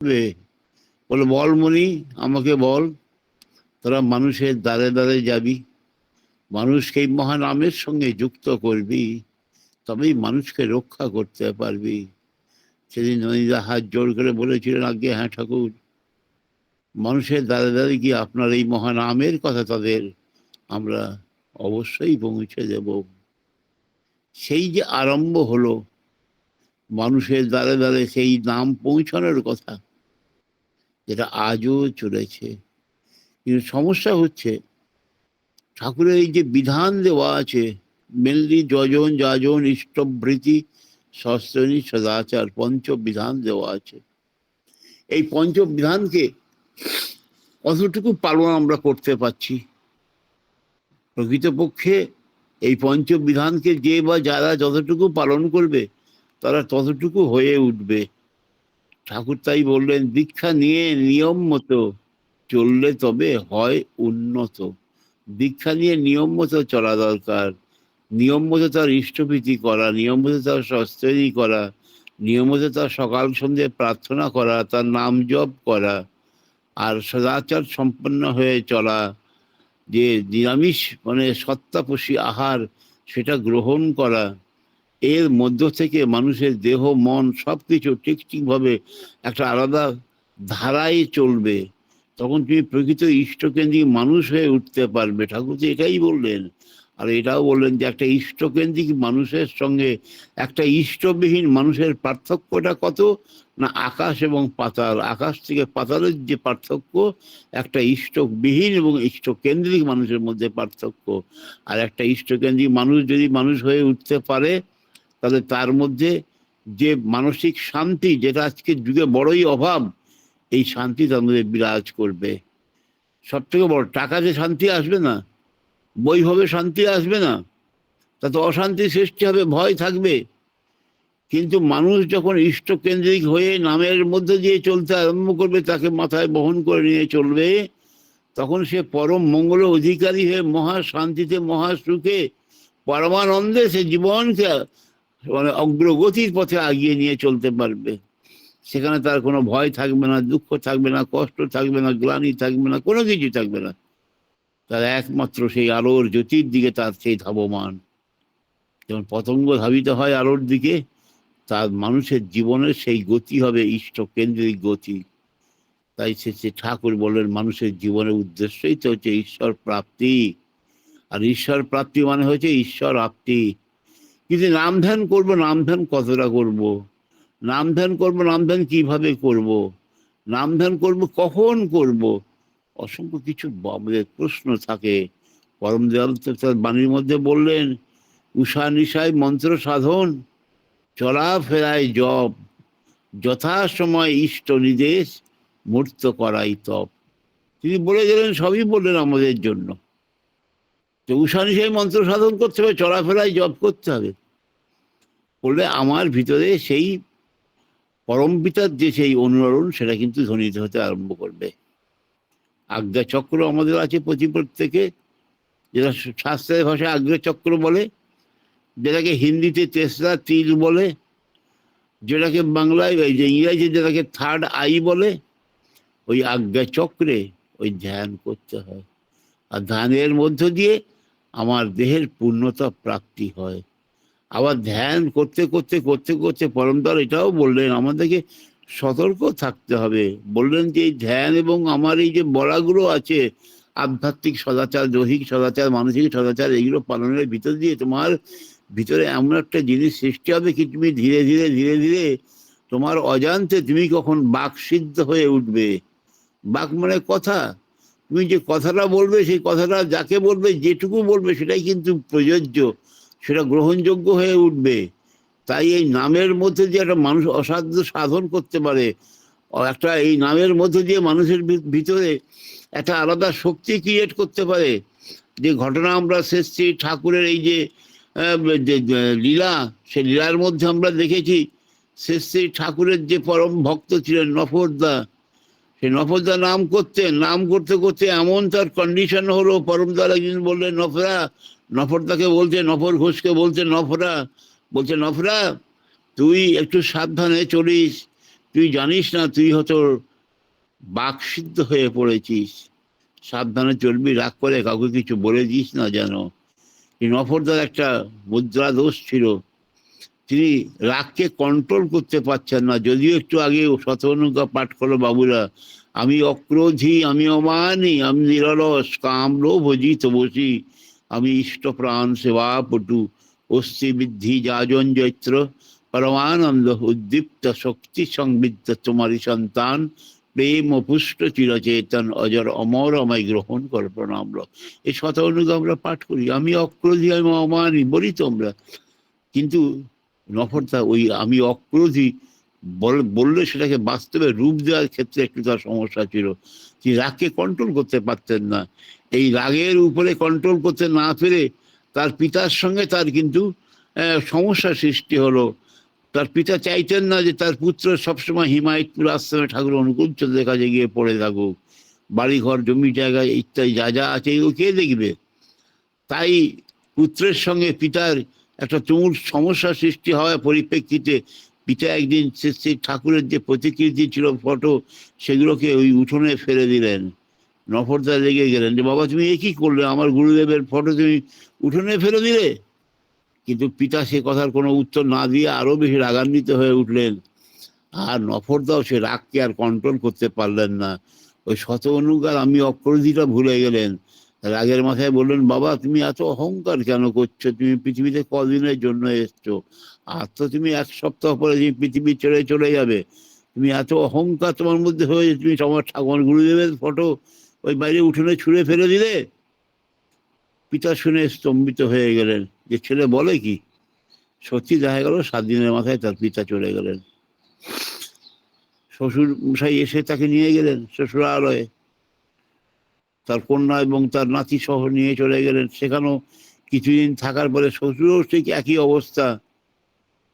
বলে, বল মনি, আমাকে বল, তোরা মানুষের দ্বারে দ্বারে যাবি, মানুষকে এই মহানামের সঙ্গে যুক্ত করবি, তবেই মানুষকে রক্ষা করতে পারবি। সেদিন ননীদা হাত জোর করে বলেছিলেন, আজ্ঞে হ্যাঁ ঠাকুর, মানুষের দ্বারে দ্বারে গিয়ে আপনার এই মহানামের কথা তাদের আমরা অবশ্যই পৌঁছে দেব। সেই যে আরম্ভ হলো মানুষের দ্বারে দ্বারে সেই নাম পৌঁছানোর কথা, যেটা আজও চলেছে। কিন্তু সমস্যা হচ্ছে, ঠাকুরের এই যে বিধান দেওয়া আছে, মেনলি যজন যাজন ইষ্টভৃতি সস্ত্রণী সদাচার, পঞ্চবিধান দেওয়া আছে। এই পঞ্চবিধানকে কতটুকু পালন আমরা করতে পারছি? প্রকৃতপক্ষে এই পঞ্চবিধানকে যে বা যারা যতটুকু পালন করবে তারা ততটুকু হয়ে উঠবে। ঠাকুর তাই বললেন, দীক্ষা নিয়ে নিয়ম মতো চললে তবে হয় উন্নত। দীক্ষা নিয়ে নিয়ম মতো চলা দরকার, নিয়ম মতো তার ইষ্টভীতি করা, নিয়ম মতো তার সস্ত্রী করা, নিয়ম মতো তার সকাল সন্ধ্যে প্রার্থনা করা, তার নাম জপ করা, আর সদাচার সম্পন্ন হয়ে চলা, যে নিরামিষ মানে সত্তাপোষী আহার সেটা গ্রহণ করা। এর মধ্য থেকে মানুষের দেহ মন সবকিছু ঠিক ঠিকভাবে একটা আলাদা ধারায় চলবে, তখন তুমি প্রকৃত ইষ্টকেন্দ্রিক মানুষ হয়ে উঠতে পারবে। ঠাকুর তো এটাই বললেন। আর এটাও বললেন যে একটা ইষ্টকেন্দ্রিক মানুষের সঙ্গে একটা ইষ্টবিহীন মানুষের পার্থক্যটা কত না, আকাশ এবং পাতাল। আকাশ থেকে পাতালের যে পার্থক্য, একটা ইষ্টবিহীন এবং ইষ্টকেন্দ্রিক মানুষের মধ্যে পার্থক্য। আর একটা ইষ্টকেন্দ্রিক মানুষ যদি মানুষ হয়ে উঠতে পারে, তাহলে তার মধ্যে যে মানসিক শান্তি, যেটা আজকের যুগে বড়ই অভাব, এই শান্তি তার মধ্যে বিরাজ করবে। সব থেকে বড়, টাকাতে শান্তি আসবে না, বৈভবে শান্তি আসবে না, তাতে অশান্তি সৃষ্টি হবে, ভয় থাকবে। কিন্তু মানুষ যখন ইষ্টকেন্দ্রিক হয়ে নামের মধ্যে দিয়ে চলতে আরম্ভ করবে, তাকে মাথায় বহন করে নিয়ে চলবে, তখন সে পরম মঙ্গল অধিকারী হয়ে মহা শান্তিতে মহা সুখে পরমানন্দে সে জীবনকে মানে অগ্রগতির পথে আগিয়ে নিয়ে চলতে পারবে। সেখানে তার কোনো ভয় থাকবে না, দুঃখ থাকবে না, কষ্ট থাকবে না, গ্লানি থাকবে না, কোনো কিছু থাকবে না। তার একমাত্র সেই আলোর জ্যোতির দিকে তার সেই ধাবমান। যেমন পতঙ্গ ধাবিত হয় আলোর দিকে, তার মানুষের জীবনের সেই গতি হবে ইষ্টকেন্দ্রিক গতি। তাই সে ঠাকুর বললেন, মানুষের জীবনের উদ্দেশ্যই তো হচ্ছে ঈশ্বর প্রাপ্তি। আর ঈশ্বর প্রাপ্তি মানে হচ্ছে ঈশ্বর আপ্তি। কিন্তু নাম ধ্যান করবো, নাম ধ্যান কতটা করব, নাম ধ্যান করবো, নাম ধ্যান কিভাবে করব, নাম ধ্যান করবো কখন করব, অসংখ্য কিছু আমাদের প্রশ্ন থাকে। পরম দয়াল তো তার বাণীর মধ্যে বললেন, উষা নিশায় মন্ত্র সাধন, চলা ফেরায় জপ, যথা সময় ইষ্ট নির্দেশ, মূর্ত করাই তপ। তিনি বলে গেলেন, সবই বললেন আমাদের জন্য। তো উষা নিশায় মন্ত্র সাধন করতে হবে, চলাফেরায় জপ করতে হবে। বললে আমার ভিতরে সেই পরম পিতার যে সেই অনুরণ, সেটা কিন্তু ধ্বনিত হতে আরম্ভ করবে। আজ্ঞা চক্র আমাদের আছে প্রত্যেকে, যেটা শাস্ত্রের ভাষায় আজ্ঞা চক্র বলে, যেটাকে হিন্দিতে তেসরা তিল বলে, যেটাকে বাংলায় যে ইংরাজি যেটাকে থার্ড আই বলে, ওই আজ্ঞা চক্রে ওই ধ্যান করতে হয়। আর ধ্যানের মধ্য দিয়ে আমার দেহের পূর্ণতা প্রাপ্তি হয়। আবার ধ্যান করতে করতে করতে করতে পরমদয়াল এটাও বললেন, আমাদেরকে সতর্ক থাকতে হবে। বললেন যে এই ধ্যান এবং আমার এই যে বলাগুলো আছে, আধ্যাত্মিক সদাচার, দৈহিক সদাচার, মানসিক সদাচার, এইগুলো পালনের ভিতর দিয়ে তোমার ভিতরে এমন একটা জিনিস সৃষ্টি হবে কি, তুমি ধীরে ধীরে ধীরে ধীরে তোমার অজান্তে তুমি কখন বাক সিদ্ধ হয়ে উঠবে। বাক মানে কথা। তুমি যে কথাটা বলবে, সেই কথাটা যাকে বলবে, যেটুকু বলবে, সেটাই কিন্তু প্রযোজ্য, সেটা গ্রহণযোগ্য হয়ে উঠবে। তাই এই নামের মধ্যে দিয়ে একটা মানুষ অসাধ্য সাধন করতে পারে, একটা এই নামের মধ্যে দিয়ে মানুষের ভিতরে একটা আলাদা শক্তি ক্রিয়েট করতে পারে। যে ঘটনা আমরা শেষ ঠাকুরের এই যে লীলা, সে লীলার মধ্যে আমরা দেখেছি, শেষ ঠাকুরের যে পরম ভক্ত ছিলেন নফরদা, সে নফরদা নাম করতে করতে এমন তার কন্ডিশন হলো, পরমদয়াল একদিন বললেন, নফরা, নফরদাকে বলছে, নফর ঘোষকে বলছে, নফরা, বলছে নফরা তুই একটু সাবধানে চলিস, তুই জানিস না তুই হয়তো বাকসিদ্ধ হয়ে পড়েছিস, সাবধানে চলবি, রাগ করে কাউকে কিছু বলে দিস না যেন। নফরদার একটা মুদ্রা দোষ ছিল, তিনি রাগকে কন্ট্রোল করতে পারছেন না। যদিও একটু আগে শতনুকা পাঠ করলো বাবুরা, আমি অক্রোধী, আমি অমানি, আমি নিরলস, কামলোভ জিত বসি, আমি ইষ্ট প্রাণ সেবা পটু, অস্থি বৃদ্ধি যাজন জৈত্র, পরমানন্দ উদ্দীপ্ত শক্তি সংবিদ্ধ তোমারি সন্তান, প্রেম পুষ্ট চিরচেতন অজর অমর আমায় গ্রহণ কর প্রণাম। এই শতনুকা আমরা পাঠ করি, আমি অক্রোধী, আমি অমানি বলি তো আমরা। কিন্তু নফরদা ওই আমি অক্রোধী বললে সেটাকে বাস্তবে রূপ দেওয়ার ক্ষেত্রে একটু তার সমস্যা ছিল। তিনি রাগকে কন্ট্রোল করতে পারতেন না। এই রাগের উপরে কন্ট্রোল করতে না পেরে তার পিতার সঙ্গে তার কিন্তু সমস্যা সৃষ্টি হলো। তার পিতা চাইতেন না যে তার পুত্র সবসময় হিমায়তপুর আশ্রমে ঠাকুর অনুকূল চন্দ্রের কাছে গিয়ে পড়ে থাকুক, বাড়িঘর জমি জায়গা ইত্যাদি যা যা আছে এগুলো কে দেখবে। তাই পুত্রের সঙ্গে পিতার একটা তুমুল সমস্যা সৃষ্টি হওয়ার পরিপ্রেক্ষিতে পিতা একদিন শ্রী ঠাকুরের যে প্রতিকৃতি ছিল, ফটো, সেগুলোকে ওই উঠোনে ফেলে দিলেন। নফরদা লেগে গেলেন যে বাবা তুমি এ কি করলে, আমার গুরুদেবের ফটো তুমি উঠোনে ফেলে দিলে। কিন্তু পিতা সে কথার কোনো উত্তর না দিয়ে আরো বেশি রাগান্বিত হয়ে উঠলেন। আর নফরদাও সে রাগকে আর কন্ট্রোল করতে পারলেন না। ওই শত অনুগার আমি অক্রোধীটা ভুলে গেলেন। রাগের মাথায় বললেন, বাবা তুমি এত অহংকার কেন করছো, তুমি পৃথিবীতে কদিনের জন্য এসছো, আর তো তুমি এক সপ্তাহ পরে যে পৃথিবী ছেড়ে চলে যাবে, তুমি এত অহংকার তোমার মধ্যে হয়েছে, তুমি তোমার ঠাকুর গুরুদেবের ফটো ওই বাইরে উঠোনে ছুঁড়ে ফেলে দিলে। পিতা শুনে স্তম্ভিত হয়ে গেলেন যে ছেলে বলে কি। সত্যি দেখা গেল 7 দিনের মাথায় তার পিতা চলে গেলেন। শ্বশুর মশাই এসে তাকে নিয়ে গেলেন শ্বশুরালয়ে, তার কন্যা এবং তার নাতি সহ নিয়ে চলে গেলেন। সেখানেও কিছুদিন থাকার পরে শ্বশুরও ঠিক একই অবস্থা,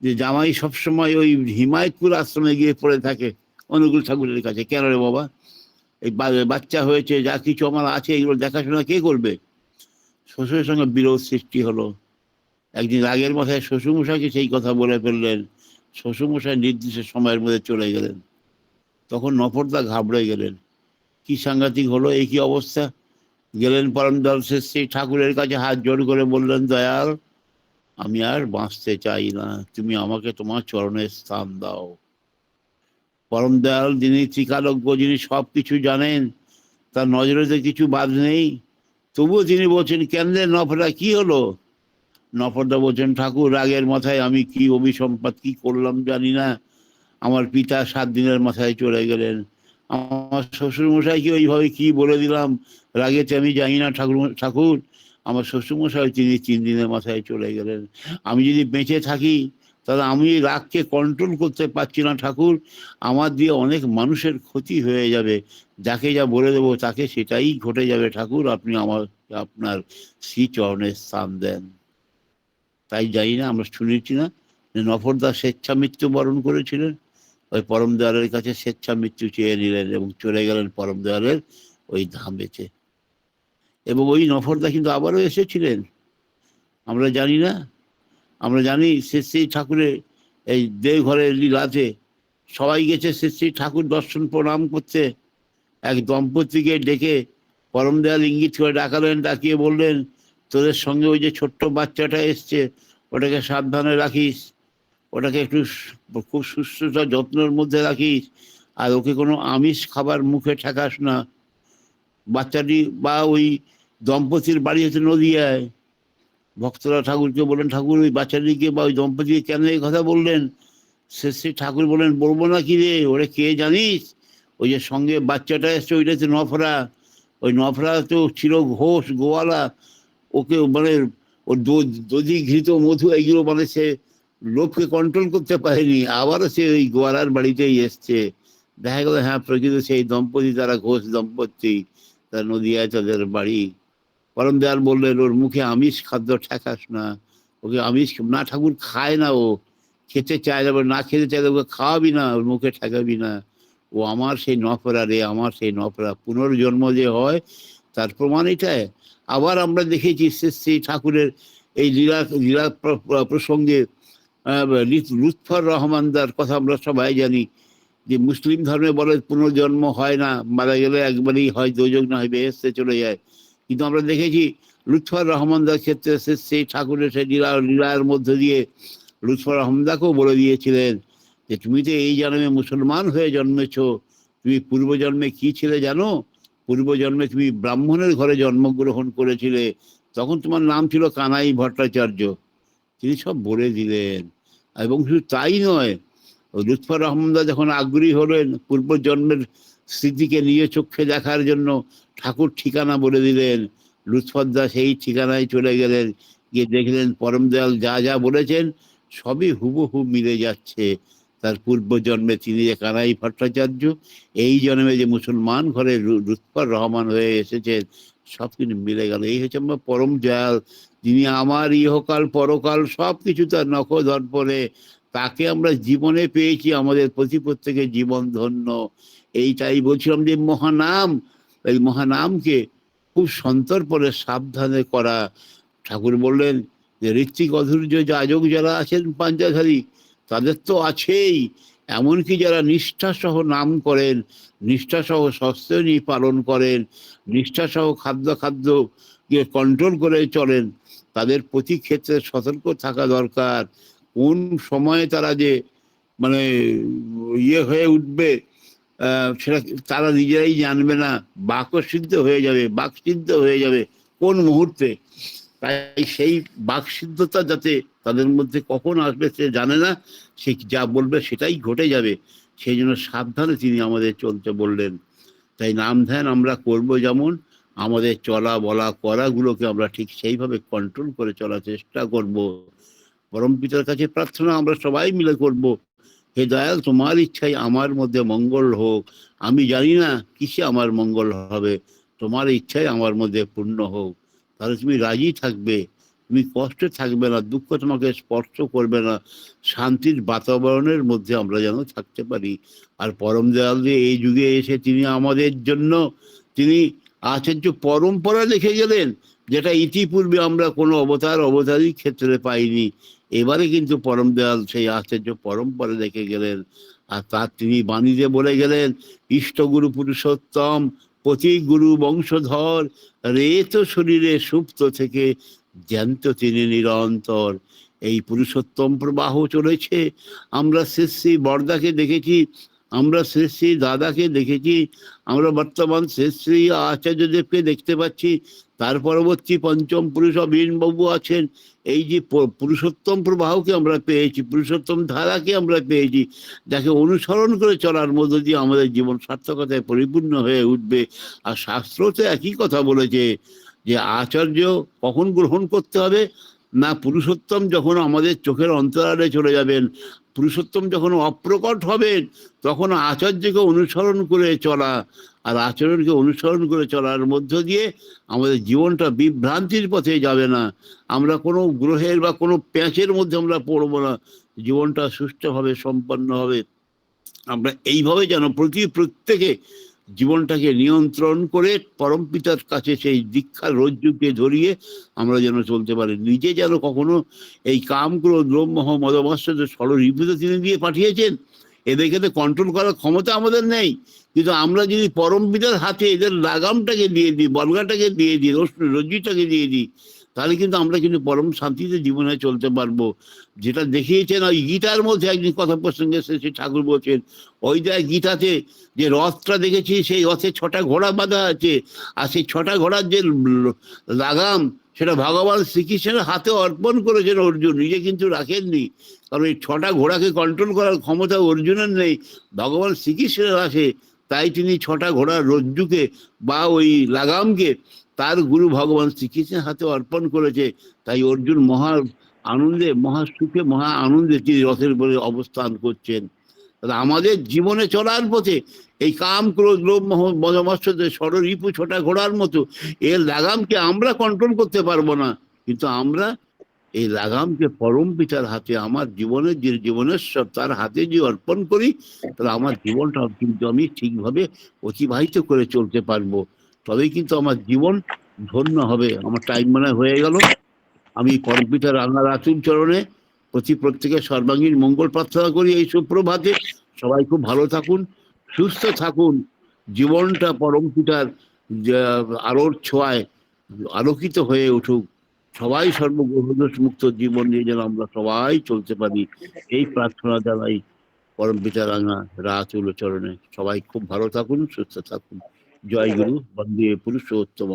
যে জামাই সবসময় ওই হিমায়তপুর আশ্রমে গিয়ে পড়ে থাকে অনুকূল ঠাকুরের কাছে। কেন রে বাবা, এই বাচ্চা হয়েছে, যা কিছু আমার আছে এগুলো দেখাশোনা কে করবে। শ্বশুরের সঙ্গে বিরোধ সৃষ্টি হলো। একদিন রাগের মাথায় শ্বশুরমশাইকে সেই কথা বলে ফেললেন। শ্বশুরমশাই নির্দিষ্ট সময়ের মধ্যে চলে গেলেন। তখন নফরদা ঘাবড়ে গেলেন, কি সাংঘাতিক হলো, এই কি অবস্থা। গেলেন পরম দয়াল শ্রী ঠাকুরের কাছে, হাত জোড় করে বললেন, দয়াল আমি আর বাঁচতে চাই না, তুমি আমাকে তোমার চরণে স্থান দাও। পরম দয়াল যিনি ত্রিকালজ্ঞ, যিনি সব কিছু জানেন, তার নজরেতে কিছু বাদ নেই, তবুও তিনি বলছেন, কেন রে নফরদা কি হলো। নফরদা বলছেন, ঠাকুর রাগের মাথায় আমি কি অভিসম্পাত কি করলাম জানি না, আমার পিতা 7 দিনের মাথায় চলে গেলেন। আমার শ্বশুরমশাইকে ওইভাবে কি বলে দিলাম, রাগেতে আমি জানি না ঠাকুর। আমার শ্বশুরমশাই তিনি 3 দিনের মাথায় চলে গেলেন। আমি যদি বেঁচে থাকি তাহলে আমি রাগকে কন্ট্রোল করতে পারছি না ঠাকুর, আমার দিয়ে অনেক মানুষের ক্ষতি হয়ে যাবে, যাকে যা বলে দেবো তাকে সেটাই ঘটে যাবে ঠাকুর, আপনি আমার আপনার শ্রীচরণে স্থান দেন। তাই জানি না, আমরা শুনেছি না যে নফরদা স্বেচ্ছা মৃত্যু বরণ করেছিলেন, ওই পরম দয়ালের কাছে স্বেচ্ছা মৃত্যু চেয়ে নিলেন এবং চলে গেলেন পরম দয়ালের ওই ধামেতে। এবং ওই নফরদা কিন্তু আবারও এসেছিলেন, আমরা জানি না। আমরা জানি শ্রী ঠাকুরের এই দেওঘরের লীলাতে সবাই গেছে শ্রী ঠাকুর দর্শন প্রণাম করতে। এক দম্পতিকে ডেকে পরম দয়াল ইঙ্গিত করে ডাকালেন, ডাকিয়ে বললেন, তোদের সঙ্গে ওই যে ছোট্ট বাচ্চাটা এসছে ওটাকে সাবধানে রাখিস, ওটাকে একটু খুব সুস্থতা যত্নের মধ্যে রাখিস, আর ওকে কোনো আমিষ খাবার মুখে ঠেকাস না। বাচ্চাটি বা ওই দম্পতির বাড়ি হচ্ছে নদিয়ায়। ভক্তরা ঠাকুরকে বললেন, ঠাকুর ওই বাচ্চাটিকে বা ওই দম্পতিকে কেন এই কথা বললেন। সে ঠাকুর বললেন, বলবো না কি রে, ওরে কে জানিস, ওই যে সঙ্গে বাচ্চাটা এসছে ওইটা হচ্ছে নফরা। ওই নফরা তো ছিল ঘোষ গোয়ালা, ওকে মানে ওর দধি ঘৃত মধু এইগুলো মানে সে লোককে কন্ট্রোল করতে পারেনি, আবারও সে ওই গোয়ালার বাড়িতেই এসছে। দেখা গেল হ্যাঁ প্রকৃত সেই দম্পতি, তারা ঘোষ দম্পতি, তার নদিয়ায় তাদের বাড়ি। পরম দয়াল বললেন, ওর মুখে আমিষ খাদ্য ঠেকাস না, ওকে আমিষ না ঠাকুর খায় না, ও খেতে চায় না, না খেতে চাইলে ওকে খাওয়াবি না, ওর মুখে ঠেকাবি না, ও আমার সেই নফরা রে, আমার সেই নফরা। পুনর্জন্ম যে হয় তার প্রমাণ এটাই। আবার আমরা দেখেছি শ্রী ঠাকুরের এই লীলা লীলা প্রসঙ্গে লুৎফর রহমানদার কথা আমরা সবাই জানি। যে মুসলিম ধর্মে বলে পুনর্জন্ম হয় না, মারা গেলে একবারই হয় দোজক না হয় বেহেশতে চলে যায়। কিন্তু আমরা দেখেছি লুৎফর রহমানদার ক্ষেত্রে সেই ঠাকুরের সেই লীলার মধ্য দিয়ে লুৎফর রহমদাকেও বলে দিয়েছিলেন যে তুমি তো এই জন্মে মুসলমান হয়ে জন্মেছ, তুমি পূর্বজন্মে কি ছিলে জানো? পূর্বজন্মে তুমি ব্রাহ্মণের ঘরে জন্মগ্রহণ করেছিলে, তখন তোমার নাম ছিল কানাই ভট্টাচার্য। তিনি সব বলে দিলেন। এবং শুধু তাই নয়, লুৎফর রহমানদা যখন আগ্রহী হলেন পূর্বজন্মের স্মৃতিকে নিয়ে চোখে দেখার জন্য, ঠাকুর ঠিকানা বলে দিলেন। লুৎফরদা সেই ঠিকানায় চলে গেলেন, গিয়ে দেখলেন পরম দয়াল যা যা বলেছেন সবই হুবহু মিলে যাচ্ছে। তার পূর্বজন্মে তিনি যে কানাই ভট্টাচার্য, এই জন্মে যে মুসলমান ঘরে লুৎফর রহমান হয়ে এসেছেন, সব কিছু মিলে গেল। এই হচ্ছে আমার পরম দয়াল, যিনি আমার ইহকাল পরকাল সব কিছু তার নখ দর্পণে, তাকে আমরা জীবনে পেয়েছি, আমাদের প্রত্যেকের জীবন ধন্য। এইটাই বলছিলাম যে মহানাম, এই মহানামকে খুব সন্তর্পণে সাবধানে করা। ঠাকুর বললেন যে ঋত্বিক অধৈর্য যাজক যারা আছেন পাঞ্জাধারী, তাদের তো আছেই, এমনকি যারা নিষ্ঠাসহ নাম করেন, নিষ্ঠাসহ সস্তেনী পালন করেন, নিষ্ঠাসহ খাদ্যকে কন্ট্রোল করে চলেন, তাদের প্রতি ক্ষেত্রে সতর্ক থাকা দরকার। কোন সময়ে তারা যে মানে ইয়ে হয়ে উঠবে সেটা তারা নিজেরাই জানবে না, বাকসিদ্ধ হয়ে যাবে, বাকসিদ্ধ হয়ে যাবে কোন মুহূর্তে। তাই সেই বাকসিদ্ধতা যাতে তাদের মধ্যে কখন আসবে সে জানে না, সে যা বলবে সেটাই ঘটে যাবে। সেই জন্য সাবধানে তিনি আমাদের চলতে বললেন। তাই নাম ধ্যান আমরা করব, যেমন আমাদের চলা বলা করাগুলোকে আমরা ঠিক সেইভাবে কন্ট্রোল করে চলার চেষ্টা করব। পরম পিতার কাছে প্রার্থনা আমরা সবাই মিলে করব, হে দয়াল তোমার ইচ্ছাই আমার মধ্যে মঙ্গল হোক। আমি জানি না কিসে আমার মঙ্গল হবে, তোমার ইচ্ছাই আমার মধ্যে পূর্ণ হোক। তাহলে তুমি রাজি থাকবে, তুমি কষ্টে থাকবে না, দুঃখ তোমাকে স্পর্শ করবে না, শান্তির বাতাবরণের মধ্যে আমরা যেন থাকতে পারি। আর পরম দয়াল যে এই যুগে এসে তিনি আমাদের জন্য তিনি আচার্য পরম্পরা লিখে গেলেন, যেটা ইতিপূর্বে আমরা কোনো অবতারই ক্ষেত্রে পাইনি। এবারে কিন্তু পরম দয়াল সেই আচার্য পরম্পরা দেখে গেলেন। আর তার তিনি বাণীতে বলে গেলেন, ইষ্টগুরু পুরুষোত্তম প্রতীক গুরু বংশধর, রেত শরীরে সুপ্ত থেকে জ্যান্ত তিনি নিরন্তর। এই পুরুষোত্তম প্রবাহ চলেছে। আমরা শ্রী বরদাকে দেখেছি, আমরা শ্রী দাদাকে দেখেছি, আমরা বর্তমান শ্রী আচার্যদেবকে দেখতে পাচ্ছি, তার পরবর্তী পঞ্চম পুরুষ অবিনবাবু আছেন। এই যে পুরুষোত্তম প্রবাহকে আমরা পেয়েছি, পুরুষোত্তম ধারাকে আমরা পেয়েছি, যাকে অনুসরণ করে চলার মধ্য দিয়ে আমাদের জীবন সার্থকতায় পরিপূর্ণ হয়ে উঠবে। আর শাস্ত্র তো একই কথা বলেছে যে আচার্য কখন গ্রহণ করতে হবে না, পুরুষোত্তম যখন আমাদের চোখের অন্তরালে চলে যাবেন, পুরুষোত্তম যখন অপ্রকট হবেন, তখন আচার্যকে অনুসরণ করে চলা। আর আচরণকে অনুসরণ করে চলার মধ্য দিয়ে আমাদের জীবনটা বিভ্রান্তির পথে যাবে না, আমরা কোনো গ্রহের বা কোনো প্যাঁচের মধ্যে আমরা পড়বো না, জীবনটা সুষ্ঠুভাবে সম্পন্ন হবে। আমরা এইভাবে যেন প্রত্যেকে জীবনটাকে নিয়ন্ত্রণ করে পরম পিতার কাছে সেই দীক্ষার রজ্জুকে ধরিয়ে আমরা যেন চলতে পারি। নিজে যেন কখনো এই কাম ক্রোধ লোভ মোহ মদমাশ্চর্য ষড়রিপুতে তিনি দিয়ে পাঠিয়েছেন, এদেরকে তো কন্ট্রোল করার ক্ষমতা আমাদের নেই। কিন্তু আমরা যদি পরম পিতার হাতে এদের লাগামটাকে দিয়ে দিই, বলগাটাকে দিয়ে দিই, রজ্জুটাকে দিয়ে দিই, তাহলে কিন্তু আমরা কিন্তু পরম শান্তিতে জীবনে চলতে পারবো। যেটা দেখিয়েছেন ওই গীতার মধ্যে একদিন কথা প্রসঙ্গে শ্রী ঠাকুর বলছেন, ওই দেখ গীতাতে যে রথটা দেখেছি, সেই রথে 6টা ঘোড়া বাঁধা আছে, আর সেই 6টা ঘোড়ার যে লাগাম সেটা ভগবান শ্রীকৃষ্ণের হাতে অর্পণ করেছেন অর্জুন, নিজে কিন্তু রাখেননি। কারণ এই 6টা ঘোড়াকে কন্ট্রোল করার ক্ষমতা অর্জুনের নেই, ভগবান শ্রীকৃষ্ণের আছে। তাই তিনি 6টা ঘোড়ার রজ্জুকে বা ওই লাগামকে তার গুরু ভগবান শ্রীকৃষ্ণের হাতে অর্পণ করেছে। তাই অর্জুন মহা আনন্দে, মহা সুখে, মহা আনন্দে তিনি রথের উপরে অবস্থান করছেন। আমাদের জীবনে চলার পথে এই কাম ক্রোধ লোভ মোহ মদমাশ্চর্য ষড়রিপু 6টা ঘোড়ার মতো এর লাগামকে আমরা কন্ট্রোল করতে পারবো না, কিন্তু আমরা এই লাগামকে পরম পিতার হাতে, আমার জীবনের যে জীবনেশ্বর তার হাতে যে অর্পণ করি, তাহলে আমার জীবনটা কিন্তু আমি ঠিকভাবে অতিবাহিত করে চলতে পারবো। তবেই কিন্তু আমার জীবন ধন্য হবে। আমার টাইম মনে হয়ে গেল। আমি পরম পিতার রাঙা রাতুল চরণে প্রত্যেকের সর্বাঙ্গীন মঙ্গল প্রার্থনা করি এই সুপ্রভাতে। সবাই খুব ভালো থাকুন, সুস্থ থাকুন, জীবনটা পরম পিতার আলোর ছোঁয়ায় আলোকিত হয়ে উঠুক, সবাই সর্বগ্রহ মুক্ত জীবন নিয়ে যেন আমরা সবাই চলতে পারি, এই প্রার্থনা জানাই পরম পিতা রাঙা রাতুল চরণে। সবাই খুব ভালো থাকুন, সুস্থ থাকুন। জয় গুরু, বন্দে পুরুষোত্তম।